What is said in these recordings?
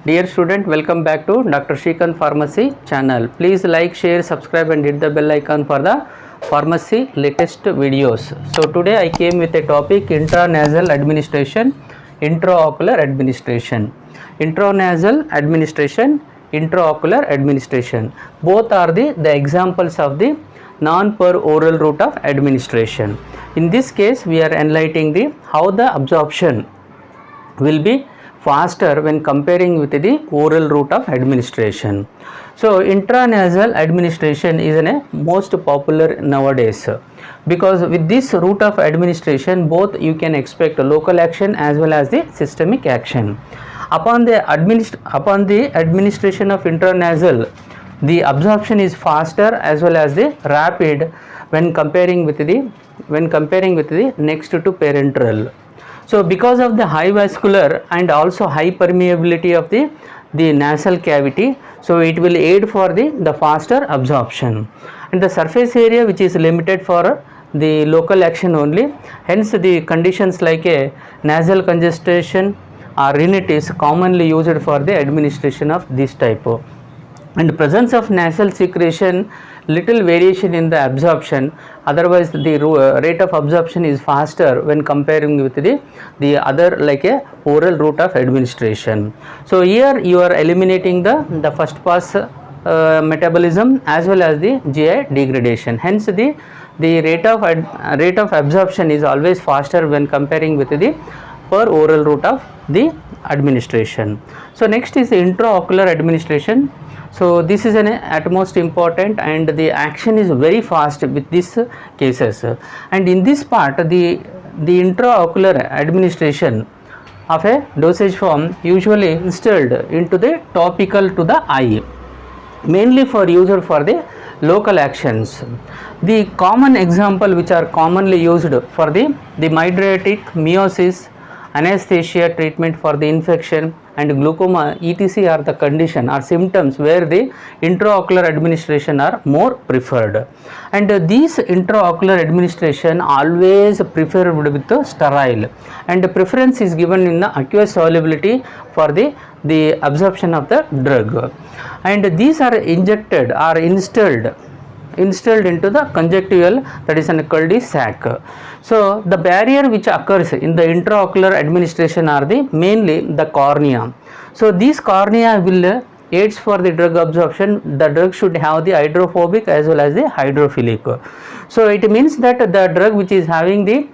Dear student, welcome back to Dr. Shrikant Pharmacy channel. Please like, share, subscribe and hit the bell icon for the pharmacy latest videos. So today I came with a topic intranasal administration, intraocular administration. Intranasal administration, intraocular administration. Both are the examples of the non-per oral route of administration. In this case, we are enlightening the how the absorption will be faster when comparing with the oral route of administration. So intranasal administration is a most popular nowadays, because with this route of administration both you can expect local action as well as the systemic action. Upon the administration of intranasal, the absorption is faster as well as the rapid when comparing with the next to parenteral. So because of the high vascular and also high permeability of the nasal cavity, so it will aid for the faster absorption, and the surface area which is limited for the local action only. Hence the conditions like a nasal congestion or rhinitis commonly used for the administration of this type. And presence of nasal secretion, little variation in the absorption, otherwise the rate of absorption is faster when comparing with the other like a oral route of administration. So here you are eliminating the first pass metabolism as well as the GI degradation. Hence the rate of absorption is always faster when comparing with the per oral route of the administration. So next is the intraocular administration. So this is an utmost important, and the action is very fast with these cases. And in this part, the intraocular administration of a dosage form usually instilled into the topical to the eye, mainly for user for the local actions. The common example which are commonly used for the mydriatic, miosis, anesthesia treatment for the infection and glaucoma etc. are the condition or symptoms where the intraocular administration are more preferred. And these intraocular administration always preferred with the sterile, and the preference is given in the aqueous solubility for the absorption of the drug. And these are injected or instilled into the conjunctival, that is called the sac. So the barrier which occurs in the intraocular administration are mainly the cornea. So these cornea will aids for the drug absorption. The drug should have the hydrophobic as well as the hydrophilic. So it means that the drug which is having the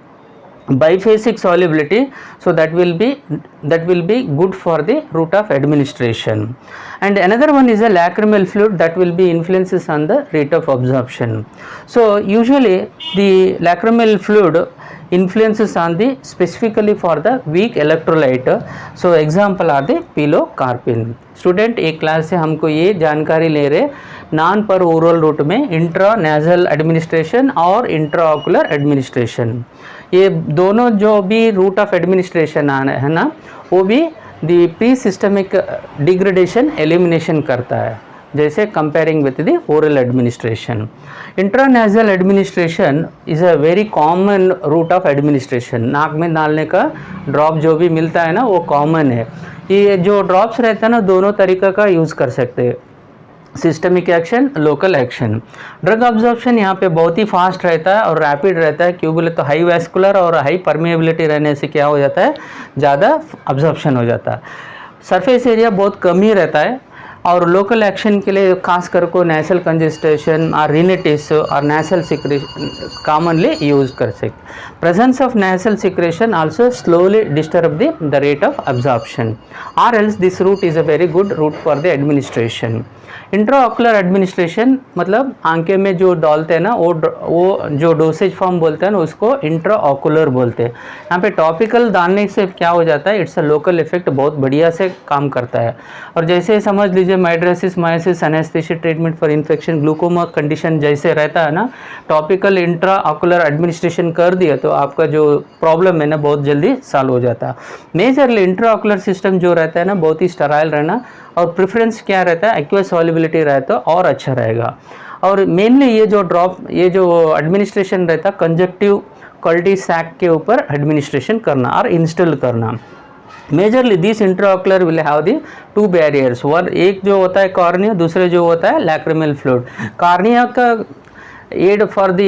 biphasic solubility, so that will be good for the route of administration. And another one is a lacrimal fluid that will be influences on the rate of absorption. So usually the lacrimal fluid influences on the specifically for the weak electrolyte. So example are the pilocarpine. Student एक class से हमको ये जानकारी ले रहे non पर oral route में intranasal administration और इंट्राओकुलर एडमिनिस्ट्रेशन, ये दोनों जो भी रूट ऑफ एडमिनिस्ट्रेशन है ना, वो भी the presystemic degradation elimination करता है, जैसे comparing with the oral administration. Intranasal administration is a very common route of administration. नाक में डालने का ड्रॉप जो भी मिलता है ना वो कॉमन है. ये जो ड्रॉप्स रहता है ना दोनों तरीक़ा का यूज़ कर सकते हैं, systemic action, local action. Drug absorption यहाँ पे बहुत ही फास्ट रहता है और रैपिड रहता है. क्यों बोले तो हाई वैस्कुलर और हाई परमेबिलिटी रहने से क्या हो जाता है, ज़्यादा अब्जॉर्प्शन हो जाता है. सरफेस एरिया बहुत कम ही रहता है, और लोकल एक्शन के लिए खास कर को नेसल कंजेस्टेशन और रिनिटिस और नेसल सिक्रेशन कॉमनली यूज कर सकते. presence of nasal secretion also slowly disturb the rate of absorption, or else this route is a very good route for the administration. Intraocular administration मतलब आंखें में जो डालते हैं ना वो जो डोसेज फॉर्म बोलते हैं ना उसको इंट्राऑकुलर बोलते हैं. यहाँ पे टॉपिकल डालने से क्या हो जाता है, इट्स अ लोकल इफेक्ट बहुत बढ़िया से काम करता है. और जैसे समझ लीजिए mydriasis, miosis, anaesthesia treatment for infection, glaucoma condition जैसे रहता है ना, टॉपिकल इंट्राऑकुलर एडमिनिस्ट्रेशन कर दिया तो आपका जो प्रॉब्लम है ना बहुत जल्दी सॉल्व हो जाता है. मेजरली इंट्राऑकुलर सिस्टम जो रहता है ना बहुत ही स्टेराइल रहना, और प्रेफरेंस क्या रहता है, एक्वस सॉल्युबिलिटी रहता है और अच्छा रहेगा. और मेनली ये जो एडमिनिस्ट्रेशन रहता है कंजक्टिव क्वालिटी सैक के ऊपर एडमिनिस्ट्रेशन करना और इंस्टॉल करना. Majorly this intraocular will have the 2 barriers, one एक जो होता है कॉर्निया, दूसरे जो होता है लैक्रिमल फ्लूइड। कॉर्निया का एड फॉर दी,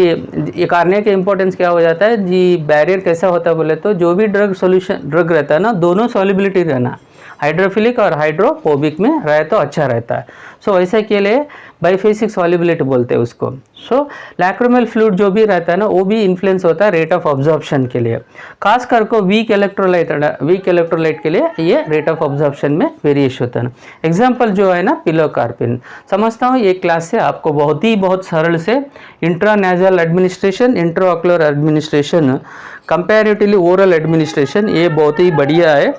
ये कॉर्निया के इंपॉर्टेंस क्या हो जाता है जी, बैरियर कैसा होता है बोले तो जो भी ड्रग रहता है ना, दोनों सॉल्युबिलिटी रहना, हाइड्रोफिलिक और हाइड्रोफोबिक में रहे तो अच्छा रहता है। सो ऐसे के लिए बाइफेसिक सॉल्युबिलिटी बोलते हैं उसको। सो लैक्रिमल फ्लूइड जो भी रहता है ना, वो भी इन्फ्लुएंस होता है रेट ऑफ ऑब्जॉर्प्शन के लिए, खास करके वीक इलेक्ट्रोलाइट के लिए ये रेट ऑफ ऑब्जॉर्प्शन में वेरिएशन होता है ना। एग्जाम्पल जो है ना पिलोकार्पिन, समझता हूँ ये क्लास से आपको बहुत सरल से intranasal administration, intraocular administration, comparatively oral administration, ये बहुत ही बढ़िया है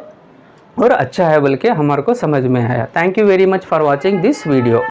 और अच्छा है, बल्कि हमारे को समझ में आया। Thank you very much for watching this video.